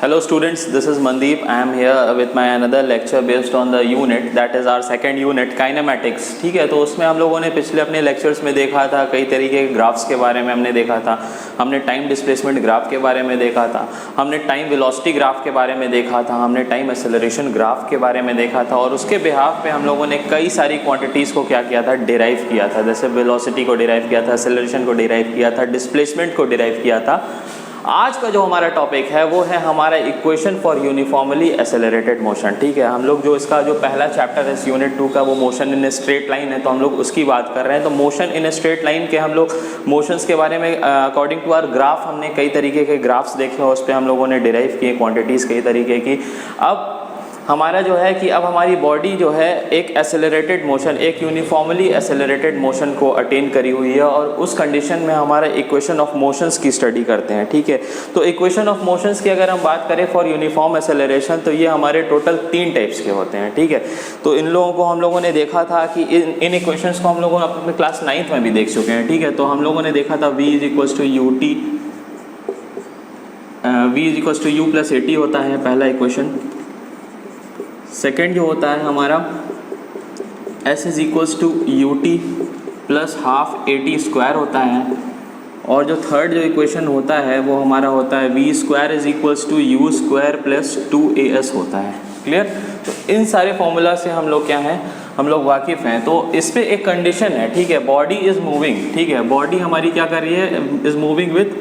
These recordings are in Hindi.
Hello students, this is Mandeep. I am here with my another lecture based on the unit that is our second unit kinematics. ठीक है, तो उसमें हम लोगों ने पिछले अपने लेक्चर्स में देखा था, कई तरीके के ग्राफ्स के बारे में हमने देखा था, हमने टाइम डिस्प्लेसमेंट ग्राफ के बारे में देखा था, हमने टाइम वेलोसिटी ग्राफ के बारे में देखा था, हमने टाइम एक्सेलरेशन ग्राफ के बारे में देखा था और उसके बिहाफ पे हम लोगों ने कई सारी क्वांटिटीज़ को क्या किया था, डिराइव किया था। जैसे वेलोसिटी को डिराइव किया था, एक्सेलरेशन को डिराइव किया था, डिस्प्लेसमेंट को डिराइव किया था। आज का जो हमारा टॉपिक है वो है हमारा equation for uniformly accelerated motion. ठीक है, हम लोग जो इसका जो पहला चैप्टर है यूनिट 2 का वो मोशन इन स्ट्रेट लाइन है, तो हम लोग उसकी बात कर रहे हैं। तो मोशन इन स्ट्रेट लाइन के हम लोग मोशंस के बारे में अकॉर्डिंग टू आवर ग्राफ हमने कई तरीके के ग्राफ्स देखे और उस पर हम लोगों ने डिराइव किए क्वांटिटीज़ कई तरीके की। अब हमारा जो है कि अब हमारी बॉडी जो है एक एक्सेलरेटेड मोशन, एक यूनिफॉर्मली एक्सेलरेटेड मोशन को अटेन करी हुई है और उस कंडीशन में हमारा इक्वेशन ऑफ मोशंस की स्टडी करते हैं। ठीक है, तो इक्वेशन ऑफ मोशंस की अगर हम बात करें फॉर यूनिफॉर्म एक्सेलरेशन तो ये हमारे टोटल 3 टाइप्स के होते हैं। ठीक है, तो इन लोगों को हम लोगों ने देखा था कि इन इक्वेशंस को हम लोगों ने अपने क्लास 9th में भी देख चुके हैं। ठीक है, तो हम लोगों ने देखा था v is u plus AT होता है पहला इक्वेशन। सेकेंड जो होता है हमारा S is equals to ut plus half AT square होता है और जो थर्ड जो इक्वेशन होता है वो हमारा होता है v square is equals to u square plus 2as होता है। क्लियर? तो इन सारे फॉर्मूला से हम लोग क्या हैं, हम लोग वाकिफ़ हैं। तो इस पे एक कंडीशन है, ठीक है, बॉडी इज मूविंग। ठीक है, बॉडी हमारी क्या कर रही है, is moving with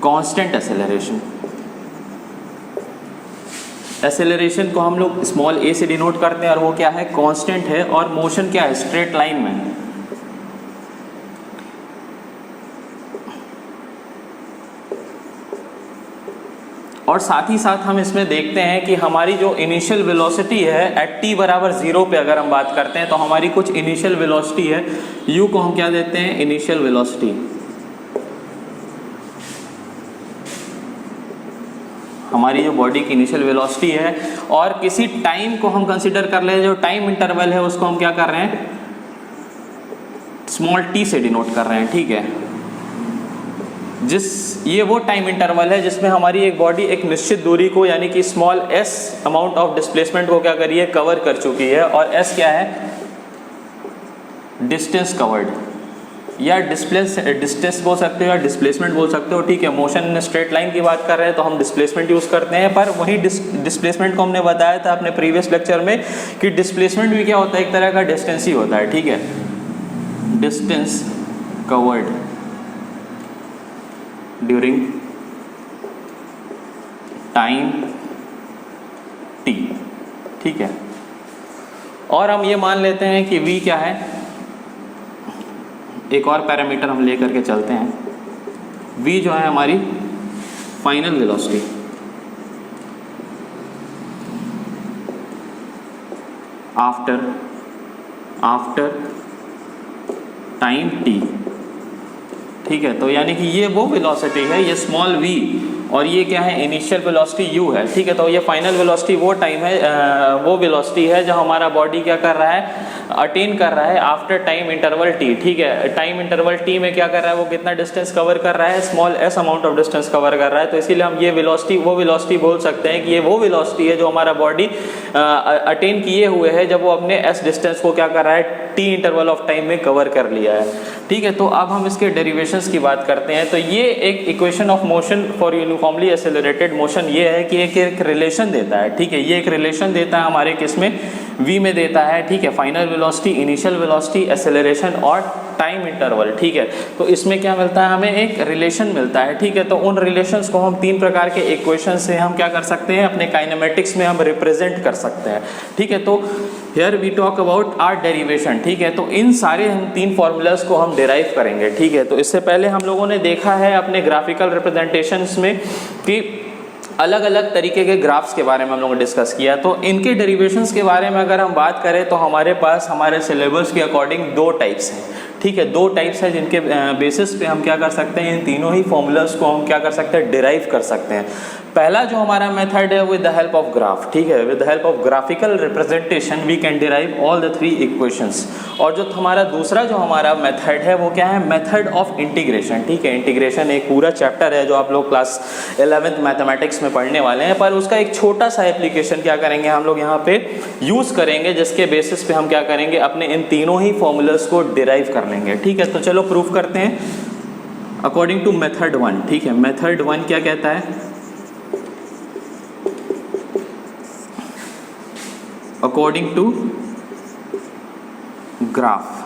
constant acceleration. Acceleration को हम लोग स्मॉल a से डिनोट करते हैं और वो क्या है, कांस्टेंट है। और मोशन क्या है, स्ट्रेट लाइन में। और साथ ही साथ हम इसमें देखते हैं कि हमारी जो इनिशियल वेलोसिटी है एट t बराबर 0 पे अगर हम बात करते हैं तो हमारी कुछ इनिशियल वेलोसिटी है, u को हम क्या देते हैं, इनिशियल वेलोसिटी। हमारी जो बॉडी की इनिशियल वेलोसिटी है और किसी टाइम को हम कंसीडर कर ले, जो टाइम इंटरवल है उसको हम क्या कर रहे हैं, स्मॉल t से डिनोट कर रहे हैं। ठीक है, ये वो टाइम इंटरवल है जिसमें हमारी एक बॉडी एक निश्चित दूरी को यानी कि small s amount of displacement को क्या करिए, कवर कर चुकी है। और s क्या है, डिस्टेंस कवर्ड या डिस्टेंस बोल सकते हो या डिस्प्लेसमेंट बोल सकते हो। ठीक है, मोशन इन स्ट्रेट लाइन की बात कर रहे हैं तो हम डिस्प्लेसमेंट यूज़ करते हैं, पर वही डिस्प्लेसमेंट को हमने बताया था अपने प्रीवियस लेक्चर में कि डिस्प्लेसमेंट भी क्या होता है, एक तरह का डिस्टेंस ही होता है। ठीक है, distance covered during time t। ठीक है, और हम ये मान लेते हैं कि v क्या है, एक और पैरामीटर हम ले करके चलते हैं। v जो है हमारी final velocity, after time t। ठीक है, तो यानी कि ये वो वेलोसिटी है, ये स्मॉल v और ये क्या है, इनिशियल वेलोसिटी u है। ठीक है, तो ये फाइनल वेलोसिटी वो टाइम है, वो वेलोसिटी है जो हमारा बॉडी क्या कर रहा है, अटेन कर रहा है आफ्टर टाइम इंटरवल t। ठीक है, टाइम इंटरवल t में क्या कर रहा है, वो कितना डिस्टेंस कवर कर रहा है, small s amount of distance cover कर रहा है। तो इसीलिए हम ये वेलोसिटी वो वेलोसिटी बोल सकते हैं कि ये वो वेलोसिटी है जो हमारा बॉडी अटेन किए हुए है जब वो अपने s डिस्टेंस को क्या कर रहा है, t इंटरवल ऑफ टाइम में कवर कर लिया है। ठीक है, तो अब हम इसके डेरिवेशंस की बात करते हैं। तो ये एक equation of motion for uniformly accelerated motion ये है कि एक रिलेशन देता है। ठीक है, ये एक रिलेशन देता है हमारे किसमें, v में देता है। ठीक है, final velocity, initial velocity, acceleration और टाइम इंटरवल। ठीक है, तो इसमें क्या मिलता है, हमें एक रिलेशन मिलता है। ठीक है, तो उन रिलेशंस को हम 3 प्रकार के इक्वेशन से हम क्या कर सकते हैं, अपने काइनेमेटिक्स में हम रिप्रेजेंट कर सकते हैं। ठीक है, तो here we talk about our derivation. ठीक है, तो इन सारे हम 3 फॉर्मूलाज को हम डिराइव करेंगे। ठीक है, तो इससे पहले हम लोगों ने देखा है अपने ग्राफिकल रिप्रेजेंटेशंस में कि अलग अलग तरीके के ग्राफ्स के बारे में हम लोगों ने डिस्कस किया। तो इनके डेरिवेशंस के बारे में अगर हम बात करें तो हमारे पास हमारे सिलेबस के अकॉर्डिंग 2 टाइप्स हैं। ठीक है, 2 टाइप्स है जिनके बेसिस पे हम क्या कर सकते हैं, इन तीनों ही फॉर्मूलाज को हम क्या कर सकते हैं, डिराइव कर सकते हैं। पहला जो हमारा मेथड है with the help of graph, ठीक है, with the help of graphical representation we can derive all the 3 equations. और जो हमारा दूसरा जो हमारा मेथड है वो क्या है, मेथड ऑफ इंटीग्रेशन, ठीक है। इंटीग्रेशन एक पूरा चैप्टर है जो आप लोग क्लास 11th मैथमेटिक्स में पढ़ने वाले हैं, पर उसका एक छोटा सा एप्लीकेशन क्या करेंगे हम लोग यहाँ पे यूज़ करेंगे, जिसके बेसिस पे हम क्या करेंगे, अपने इन तीनों ही फॉर्मूलाज को डिराइव कर लेंगे, ठीक है। तो चलो प्रूफ करते हैं अकॉर्डिंग टू मेथड 1, ठीक है। मेथड 1 क्या कहता है, अकॉर्डिंग टू ग्राफ।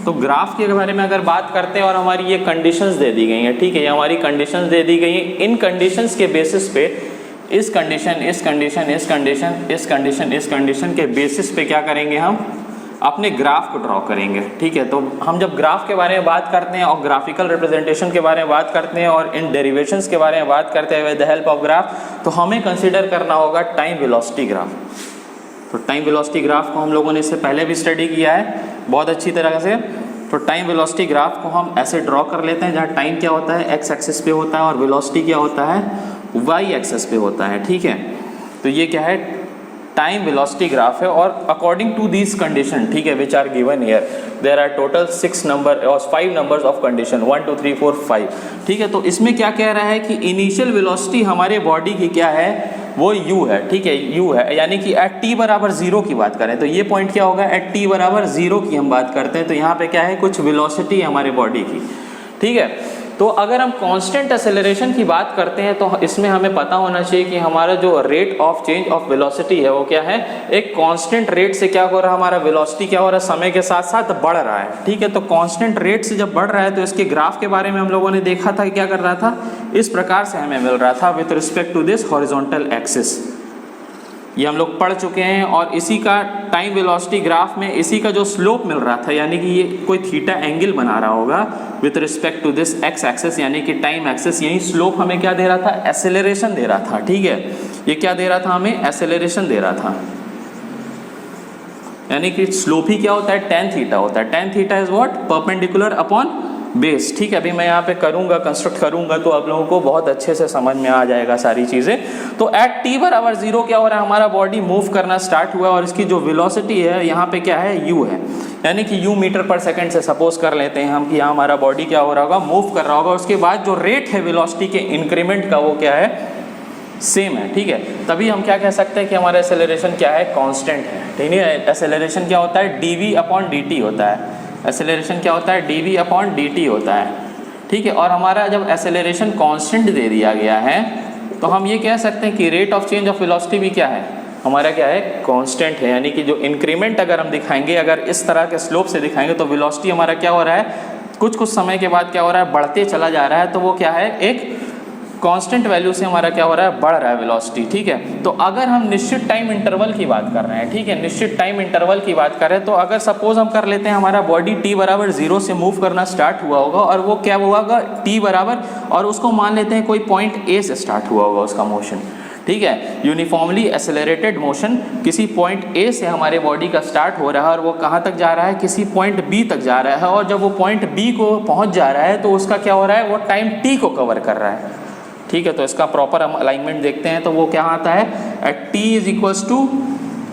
तो ग्राफ के बारे में अगर बात करते हैं और हमारी ये कंडीशंस दे दी गई हैं, ठीक है, ये हमारी कंडीशंस दे दी गई हैं। इन कंडीशंस के बेसिस पे इस कंडीशन, इस कंडीशन, इस कंडीशन, इस कंडीशन, इस कंडीशन के बेसिस पे क्या करेंगे, हम अपने ग्राफ को ड्रॉ करेंगे, ठीक है। तो हम जब ग्राफ के बारे में बात करते हैं और ग्राफिकल रिप्रेजेंटेशन के बारे में बात करते हैं और इन डेरिवेशंस के बारे में बात करते हैं with the help of graph, तो हमें कंसीडर करना होगा टाइम वेलोसिटी ग्राफ। तो टाइम वेलोसिटी ग्राफ को हम लोगों ने इससे पहले भी स्टडी किया है बहुत अच्छी तरह से। तो टाइम वेलोसिटी ग्राफ को हम ऐसे ड्रॉ कर लेते हैं, जहाँ टाइम क्या होता है, एक्स एक्सिस पे होता है, और वेलोसिटी क्या होता है, वाई एक्सिस पे होता है, ठीक है। तो ये क्या है, टाइम वेलोसिटी ग्राफ है। और अकॉर्डिंग टू दिस कंडीशन, ठीक है, which are given here, there are total 5 numbers of condition, 1 2 3 4 5, ठीक है। तो इसमें क्या कह रहा है कि इनिशियल वेलोसिटी हमारे बॉडी की क्या है, वो u है, ठीक है, u है, यानी कि एट t बराबर 0 की बात करें तो ये पॉइंट क्या होगा, एट t बराबर 0 की हम बात करते हैं, तो यहाँ पे क्या है, कुछ वेलोसिटी है हमारे बॉडी की, ठीक है। तो अगर हम कांस्टेंट एक्सेलरेशन की बात करते हैं तो इसमें हमें पता होना चाहिए कि हमारा जो rate of change of velocity है वो क्या है, एक कांस्टेंट रेट से क्या हो रहा है, हमारा वेलोसिटी क्या हो रहा है, समय के साथ साथ बढ़ रहा है, ठीक है। तो कांस्टेंट रेट से जब बढ़ रहा है तो इसके ग्राफ के बारे में हम लोगों ने देखा था कि क्या कर रहा था, इस प्रकार से हमें मिल रहा था with respect to this horizontal axis. ये हम लोग पढ़ चुके हैं। और इसी का टाइम वेलोसिटी ग्राफ में इसी का जो स्लोप मिल रहा था, यानी कि ये कोई थीटा एंगल बना रहा होगा with respect to this X axis, यानी कि टाइम एक्सिस, यही स्लोप हमें क्या दे रहा था, एक्सेलरेशन दे रहा था, ठीक है। ये क्या दे रहा था, हमें एक्सेलरेशन दे रहा था, यानी कि स्लोप ही क्या होता है, tan थीटा होता है। tan theta is what, perpendicular upon base, ठीक है। अभी मैं यहाँ पे करूँगा, कंस्ट्रक्ट करूँगा, तो आप लोगों को बहुत अच्छे से समझ में आ जाएगा सारी चीज़ें। तो एट t बराबर 0 क्या हो रहा है, हमारा बॉडी मूव करना स्टार्ट हुआ और इसकी जो वेलोसिटी है यहाँ पे क्या है, u है, यानी कि u मीटर पर सेकंड से सपोज कर लेते हैं हम कि यहाँ हमारा बॉडी क्या हो रहा होगा, मूव कर रहा होगा। उसके बाद जो रेट है वेलोसिटी के इंक्रीमेंट का वो क्या है, सेम है, ठीक है। तभी हम क्या कह सकते हैं कि हमारा एक्सेलरेशन क्या है, कांस्टेंट है, ठीक है। एक्सेलरेशन क्या होता है, dv अपॉन dt होता है। एक्सेलरेशन क्या होता है, dv अपॉन dt होता है, ठीक है। और हमारा जब एक्सेलरेशन कांस्टेंट दे दिया गया है तो हम ये कह सकते हैं कि rate of change of velocity भी क्या है, हमारा क्या है, कांस्टेंट है। यानी कि जो इंक्रीमेंट अगर हम दिखाएंगे, अगर इस तरह के स्लोप से दिखाएंगे तो वेलोसिटी हमारा क्या हो रहा है, कुछ समय के बाद क्या हो रहा है, बढ़ते चला जा रहा है। तो वो क्या है, एक कांस्टेंट वैल्यू से हमारा क्या हो रहा है, बढ़ रहा है वेलोसिटी, ठीक है। तो अगर हम निश्चित टाइम इंटरवल की बात कर रहे हैं, ठीक है, निश्चित टाइम इंटरवल की बात कर रहे हैं, तो अगर सपोज हम कर लेते हैं हमारा बॉडी t बराबर 0 से मूव करना स्टार्ट हुआ होगा और वो क्या हुआ होगा, t बराबर, और उसको मान लेते हैं कोई पॉइंट a से स्टार्ट हुआ होगा उसका मोशन, ठीक है। यूनिफॉर्मली एक्सेलरेटेड मोशन किसी पॉइंट A से हमारे बॉडी का स्टार्ट हो रहा है और वो कहाँ तक जा रहा है, किसी पॉइंट B तक जा रहा है। और जब वो पॉइंट B को पहुँच जा रहा है तो उसका क्या हो रहा है, वो टाइम t को कवर कर रहा है, ठीक है। तो इसका प्रॉपर हम अलाइनमेंट देखते हैं तो वो क्या आता है, at t is equals to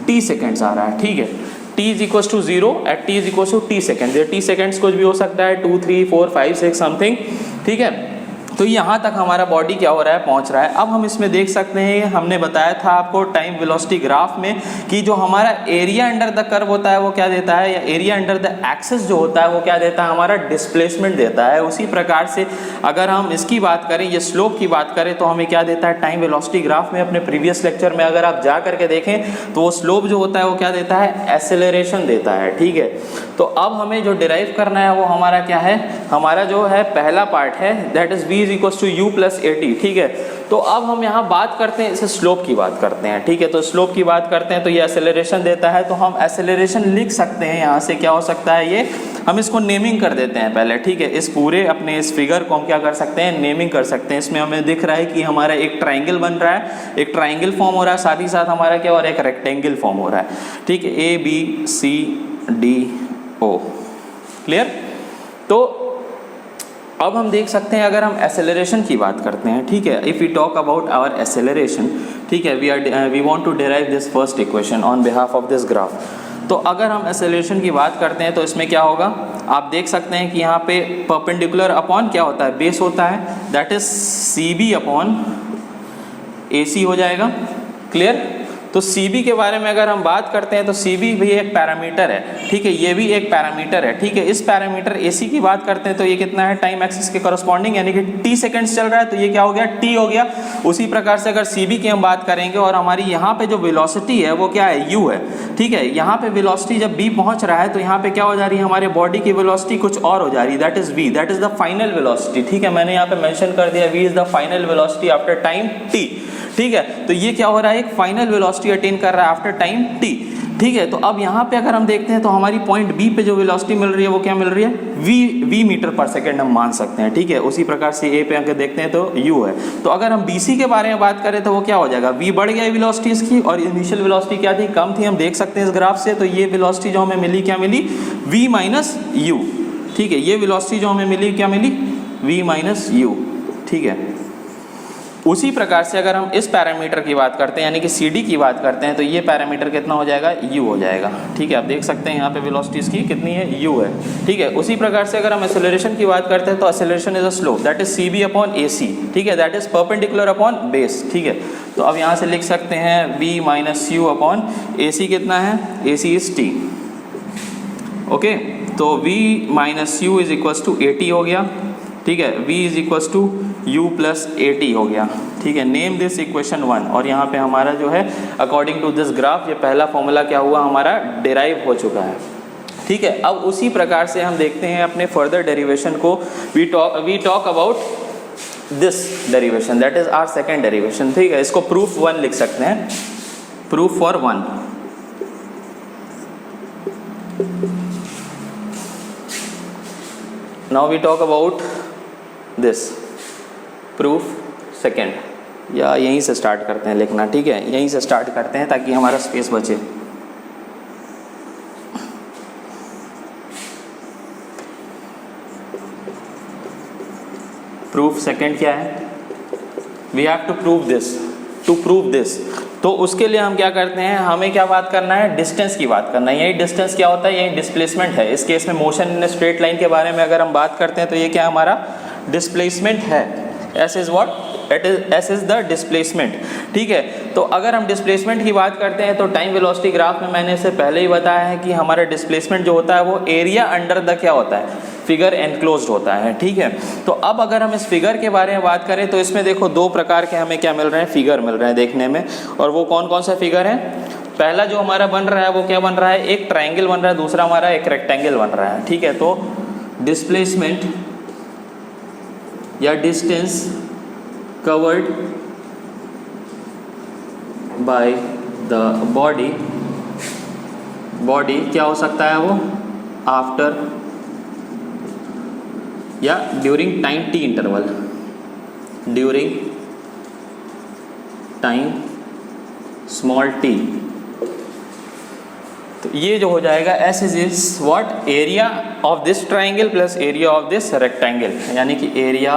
t seconds आ रहा है, ठीक है। t is equals to 0 at t is equals to t second. ये t सेकेंड्स कुछ भी हो सकता है, 2 3 4 5 6 समथिंग, ठीक है। तो यहाँ तक हमारा बॉडी क्या हो रहा है, पहुँच रहा है। अब हम इसमें देख सकते हैं, हमने बताया था आपको टाइम वेलोसिटी ग्राफ में कि जो हमारा एरिया अंडर द कर्व होता है वो क्या देता है, या एरिया अंडर द एक्सिस जो होता है वो क्या देता है, हमारा डिस्प्लेसमेंट देता है। उसी प्रकार से अगर हम इसकी बात करें, ये स्लोप की बात करें, तो हमें क्या देता है टाइम वेलोसिटी ग्राफ में। अपने प्रीवियस लेक्चर में अगर आप जा करके देखें तो वो स्लोप जो होता है वो क्या देता है, एक्सेलरेशन देता है, ठीक है। तो अब हमें जो डिराइव करना है वो हमारा क्या है, हमारा जो है पहला पार्ट है, that is v is equals to u plus at, ठीक है। तो अब हम यहाँ बात करते हैं, इसे स्लोप की बात करते हैं, ठीक है। तो स्लोप की बात करते हैं तो ये एक्सेलरेशन देता है, तो हम एक्सेलरेशन लिख सकते हैं यहाँ से, क्या हो सकता है ये, हम इसको नेमिंग कर देते हैं पहले, ठीक है। इस पूरे अपने इस फिगर को हम क्या कर सकते हैं, नेमिंग कर सकते हैं। इसमें हमें दिख रहा है कि हमारा एक ट्राइंगल बन रहा है, एक ट्राइंगल फॉर्म हो रहा है, साथ ही साथ हमारा क्या हो रहा है, एक रेक्टेंगल फॉर्म हो रहा है, ठीक है। A B C DO। Clear? तो अब हम देख सकते हैं अगर हम एक्सेलरेशन की बात करते हैं, ठीक है, if we talk about our acceleration, ठीक है, we want to derive this first equation on behalf of this graph. तो अगर हम एक्सेलरेशन की बात करते हैं तो इसमें क्या होगा, आप देख सकते हैं कि यहाँ पे परपेंडिकुलर अपॉन क्या होता है, बेस होता है, that is CB upon AC हो जाएगा। क्लियर? तो CB के बारे में अगर हम बात करते हैं तो CB भी एक पैरामीटर है, ठीक है, ये भी एक पैरामीटर है, ठीक है। इस पैरामीटर AC की बात करते हैं तो ये कितना है, टाइम एक्सिस के करस्पॉन्डिंग, यानी कि T सेकंड्स चल रहा है, तो ये क्या हो गया, T हो गया। उसी प्रकार से अगर CB की हम बात करेंगे और हमारी यहाँ पे जो वेलोसिटी है वो क्या है, U है, ठीक है। यहाँ पे वेलोसिटी जब B पहुँच रहा है तो यहाँ पे क्या हो जा रही है, हमारे बॉडी की वेलोसिटी कुछ और हो जा रही है, that is V, that is the final velocity, ठीक है। मैंने यहाँ पे मेंशन कर दिया V is the final velocity after time T, ठीक है। तो ये क्या हो रहा है, एक फाइनल वेलोसिटी अटेन कर रहा है आफ्टर टाइम T, ठीक है। तो अब यहाँ पे अगर हम देखते हैं तो हमारी पॉइंट B पे जो वेलोसिटी मिल रही है वो क्या मिल रही है, V मीटर पर सेकेंड हम मान सकते हैं, ठीक है। उसी प्रकार से A पे अगर देखते हैं तो U है। तो अगर हम BC के बारे में बात करें तो वो क्या हो जाएगा, V बढ़ गया वेलोसिटी इसकी, और इनिशियल वेलोसिटी क्या थी, कम थी, हम देख सकते हैं इस ग्राफ से। तो ये वेलोसिटी जो हमें मिली क्या मिली, V माइनस U, ठीक है। ये वेलोसिटी जो हमें मिली क्या मिली, V माइनस U, ठीक है। उसी प्रकार से अगर हम इस पैरामीटर की बात करते हैं यानी कि CD की बात करते हैं तो ये पैरामीटर कितना हो जाएगा, U हो जाएगा, ठीक है। आप देख सकते हैं यहाँ पे वेलोसिटी इसकी कितनी है, U है, ठीक है। उसी प्रकार से अगर हम एक्सेलरेशन की बात करते हैं तो acceleration is a slope, that is CB upon AC, ठीक है, that is perpendicular upon base, ठीक है। तो अब यहाँ से लिख सकते हैं V minus U upon AC कितना है, AC इज T, ओके। तो V minus U is equals to 80 हो गया, ठीक है। V is equals to U plus 80 हो गया, ठीक है। नेम दिस इक्वेशन 1, और यहाँ पे हमारा जो है अकॉर्डिंग टू दिस ग्राफ ये पहला फॉर्मूला क्या हुआ, हमारा डेराइव हो चुका है, ठीक है। अब उसी प्रकार से हम देखते हैं अपने फर्दर डेरिवेशन को, we talk about this derivation, that is our second derivation, ठीक है। इसको प्रूफ 1 लिख सकते हैं, proof for 1। Now we talk about this proof second, या यहीं से स्टार्ट करते हैं लिखना, ठीक है, यहीं से स्टार्ट करते हैं ताकि हमारा स्पेस बचे। प्रूफ सेकेंड क्या है, we have to prove this, to prove this. तो उसके लिए हम क्या करते हैं, हमें क्या बात करना है, डिस्टेंस की बात करना है। यही डिस्टेंस क्या होता है, यही डिस्प्लेसमेंट है। इस केस में मोशन इन स्ट्रेट लाइन के बारे में अगर हम बात करते हैं तो ये क्या हमारा डिस्प्लेसमेंट है, S is what, S is the displacement, ठीक है। तो अगर हम डिस्प्लेसमेंट की बात करते हैं तो टाइम वेलोसिटी ग्राफ में मैंने इससे पहले ही बताया है कि हमारा डिस्प्लेसमेंट जो होता है वो एरिया अंडर द क्या होता है, फिगर एनक्लोज्ड होता है, ठीक है। तो अब अगर हम इस फिगर के बारे में बात करें तो इसमें देखो दो प्रकार के हमें क्या मिल रहे हैं, फिगर मिल रहे हैं देखने में, और वो कौन कौन सा फिगर है। पहला जो हमारा बन रहा है वो क्या बन रहा है, एक ट्राइंगल बन रहा है, दूसरा हमारा एक रेक्टेंगल बन रहा है, ठीक है। तो डिस्प्लेसमेंट या distance covered by the body क्या हो सकता है वो, आफ्टर या during time t interval, during time small t। तो ये जो हो जाएगा S is what, area of this triangle plus area of this rectangle, यानी कि एरिया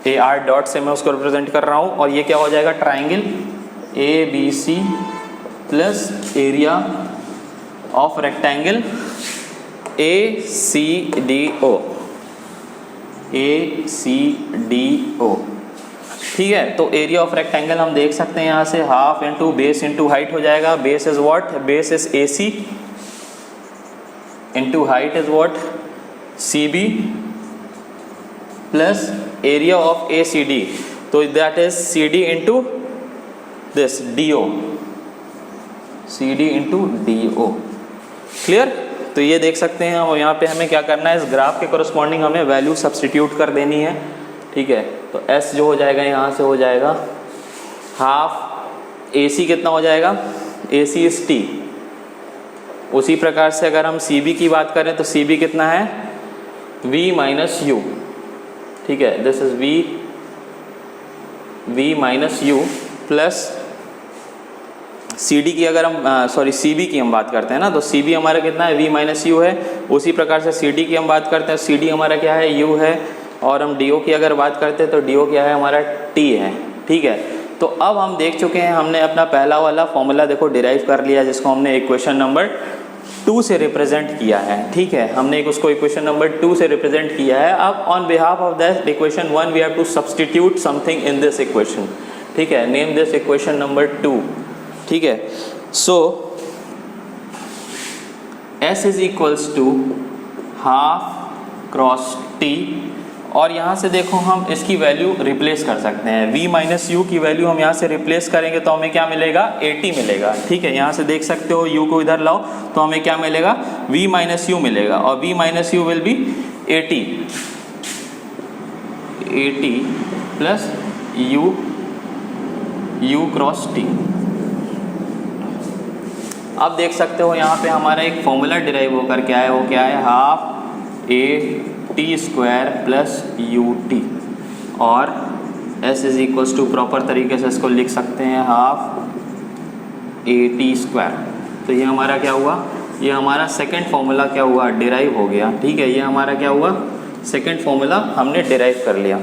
AR डॉट से मैं उसको रिप्रेजेंट कर रहा हूँ, और ये क्या हो जाएगा, triangle ABC plus area of rectangle ACDO, ठीक है। तो एरिया ऑफ रेक्टेंगल हम देख सकते हैं यहाँ से half into base into height हो जाएगा। Base is what, base is AC into height is what, CB plus area of ACD, तो that is CD into this DO, CD into DO, clear. तो ये देख सकते हैं और यहाँ पे हमें क्या करना है, इस ग्राफ के कोरस्पॉन्डिंग हमें वैल्यू सब्सटीट्यूट कर देनी है, ठीक है। तो S जो हो जाएगा यहाँ से हो जाएगा हाफ, AC कितना हो जाएगा, AC इज T। उसी प्रकार से अगर हम CB की बात करें तो CB कितना है, V माइनस U, ठीक है। This is V minus U plus C D की अगर हम सी बी की हम बात करते हैं ना, तो सी बी हमारा कितना है, वी माइनस यू है। उसी प्रकार से सी डी की हम बात करते हैं, सी डी हमारा क्या है, यू है। और हम डी ओ की अगर बात करते हैं तो डी ओ क्या है हमारा, टी है। ठीक है, तो अब हम देख चुके हैं, हमने अपना पहला वाला फॉर्मूला देखो डिराइव कर लिया, जिसको हमने इक्वेशन नंबर 2 से रिप्रेजेंट किया है। ठीक है, हमने एक उसको इक्वेशन नंबर 2 से रिप्रेजेंट किया है। अब on behalf of that equation 1 we have to substitute something in this equation. ठीक है, नेम दिस इक्वेशन नंबर 2। ठीक है, so S is equals to half cross T, और यहाँ से देखो हम इसकी वैल्यू रिप्लेस कर सकते हैं। v माइनस यू की वैल्यू हम यहाँ से रिप्लेस करेंगे तो हमें क्या मिलेगा, 80 मिलेगा। ठीक है, यहाँ से देख सकते हो u को इधर लाओ तो हमें क्या मिलेगा, v माइनस यू मिलेगा, और v minus you will be 80 plus u cross T. अब देख सकते हो यहाँ पे हमारा एक फॉर्मूला डिराइव होकर क्या है, वो क्या है, half A T square plus U T, और s is equals to proper तरीके से इसको लिख सकते हैं हाफ ए टी स्क्वायर। तो ये हमारा क्या हुआ, ये हमारा सेकंड फॉर्मूला क्या हुआ, डिराइव हो गया। ठीक है, ये हमारा क्या हुआ, सेकंड फॉर्मूला हमने डिराइव कर लिया।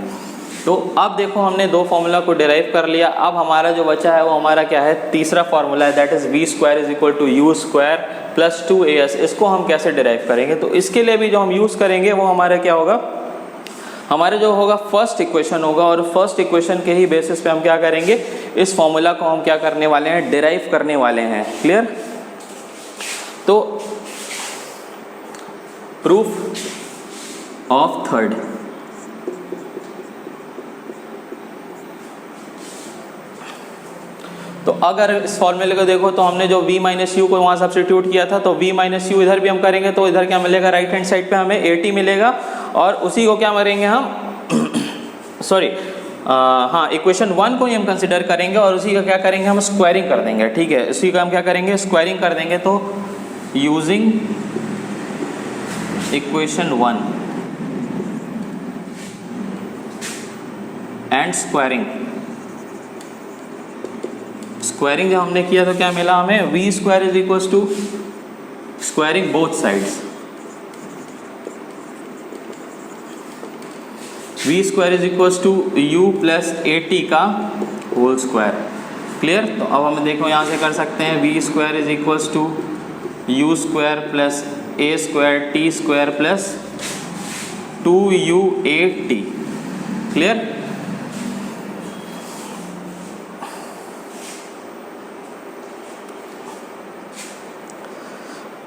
तो अब देखो हमने दो फॉर्मूला को डिराइव कर लिया। अब हमारा जो बचा है वो हमारा क्या है, तीसरा फॉर्मूला है, that is V square is equal to U square plus 2as। इसको हम कैसे डिराइव करेंगे, तो इसके लिए भी जो हम यूज़ करेंगे वो हमारा क्या होगा, हमारे जो होगा फर्स्ट इक्वेशन होगा, और फर्स्ट इक्वेशन के ही बेसिस पे हम क्या करेंगे, इस फॉर्मूला को हम क्या करने वाले हैं, डिराइव करने वाले हैं। क्लियर। तो प्रूफ ऑफ थर्ड, तो अगर इस फॉर्मूले को देखो तो हमने जो v माइनस यू को वहाँ सब्स्टिट्यूट किया था, तो v माइनस यू इधर भी हम करेंगे तो इधर क्या मिलेगा, राइट हैंड साइड पे हमें 80 मिलेगा, और उसी को क्या करेंगे हम सॉरी हाँ, इक्वेशन 1 को ही हम कंसिडर करेंगे और उसी का क्या करेंगे, हम स्क्वायरिंग कर देंगे। ठीक है, उसी का हम क्या करेंगे, स्क्वायरिंग कर देंगे। तो यूजिंग इक्वेशन 1 एंड स्क्वायरिंग जब हमने किया तो क्या मिला हमें, V square is equals to squaring both sides, V square is equals to U plus 80 का होल स्क्वायर। क्लियर। तो अब हम देखो यहाँ से कर सकते हैं, V square is equals to U square plus A square T square plus 2u8t। Clear.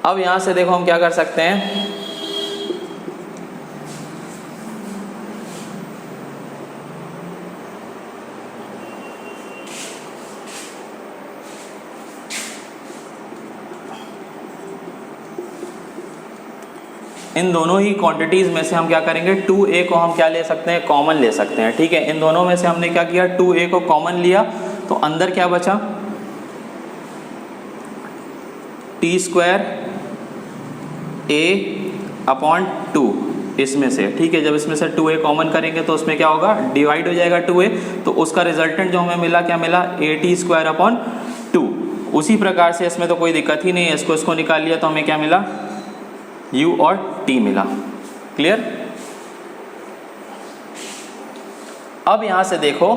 अब यहाँ से देखो हम क्या कर सकते हैं, इन दोनों ही क्वांटिटीज में से हम क्या करेंगे, 2a को हम क्या ले सकते हैं, कॉमन ले सकते हैं। ठीक है, इन दोनों में से हमने क्या किया, 2a को कॉमन लिया, तो अंदर क्या बचा, टी स्क्वायर a अपॉन 2 इसमें से। ठीक है, जब इसमें से 2a कॉमन करेंगे तो उसमें क्या होगा, डिवाइड हो जाएगा 2a, तो उसका रिजल्टेंट जो हमें मिला क्या मिला, at स्क्वायर अपॉन 2। उसी प्रकार से इसमें तो कोई दिक्कत ही नहीं है, इसको निकाल लिया तो हमें क्या मिला, u और t मिला। क्लियर। अब यहाँ से देखो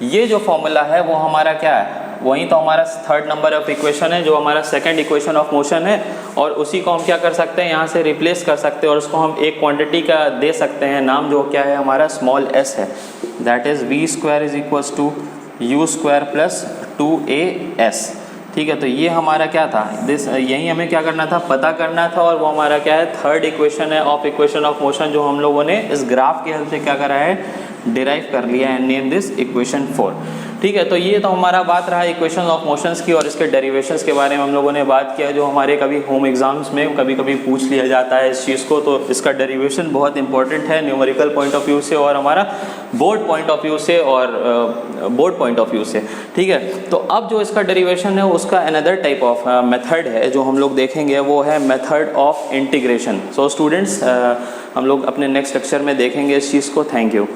ये जो फॉर्मूला है वो हमारा क्या है, वही तो हमारा थर्ड नंबर ऑफ इक्वेशन है, जो हमारा सेकंड इक्वेशन ऑफ मोशन है, और उसी को हम क्या कर सकते हैं, यहाँ से रिप्लेस कर सकते हैं, और उसको हम एक क्वांटिटी का दे सकते हैं नाम, जो क्या है हमारा स्मॉल s है, that is V square is equals to U square plus 2as। ठीक है, तो ये हमारा क्या था, यही हमें क्या करना था, पता करना था, और वो हमारा क्या है, थर्ड इक्वेशन है ऑफ इक्वेशन ऑफ मोशन, जो हम लोगों ने इस ग्राफ की हेल्प से क्या करा है, डिराइव कर लिया है, नेम दिस इक्वेशन 4। ठीक है, तो ये तो हमारा बात रहा इक्वेशन ऑफ मोशंस की, और इसके डेरिवेशंस के बारे में हम लोगों ने बात किया, जो हमारे कभी होम एग्जाम्स में कभी कभी पूछ लिया जाता है इस चीज़ को। तो इसका डेरिवेशन बहुत इंपॉर्टेंट है न्यूमेरिकल पॉइंट ऑफ व्यू से, और हमारा बोर्ड पॉइंट ऑफ व्यू से, और बोर्ड पॉइंट ऑफ व्यू से। ठीक है, तो अब जो इसका डेरिवेशन है उसका अनदर टाइप ऑफ मेथड है जो हम लोग देखेंगे, वो है method of integration. So students, हम लोग अपने नेक्स्ट लेक्चर में देखेंगे इस चीज़ को। Thank you.